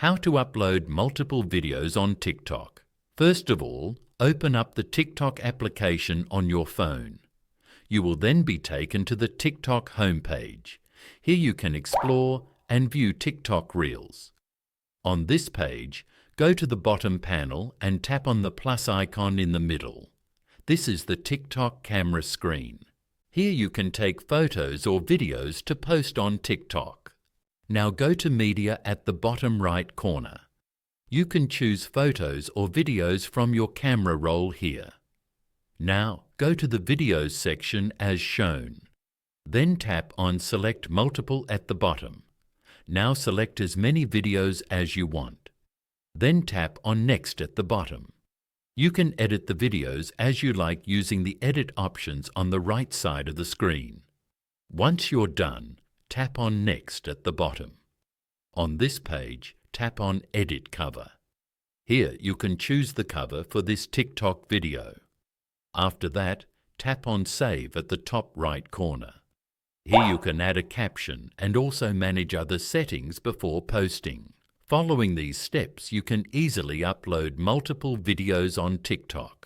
How to upload multiple videos on TikTok. First of all, open up the TikTok application on your phone. You will then be taken to the TikTok homepage. Here you can explore and view TikTok Reels. On this page, go to the bottom panel and tap on the plus icon in the middle. This is the TikTok camera screen. Here you can take photos or videos to post on TikTok. Now go to Media at the bottom right corner. You can choose photos or videos from your camera roll here. Now go to the Videos section as shown. Then tap on Select Multiple at the bottom. Now select as many videos as you want. Then tap on Next at the bottom. You can edit the videos as you like using the edit options on the right side of the screen. Once you're done, tap on Next at the bottom. On this page, tap on Edit Cover. Here you can choose the cover for this TikTok video. After that, tap on Save at the top right corner. Here you can add a caption and also manage other settings before posting. Following these steps, you can easily upload multiple videos on TikTok.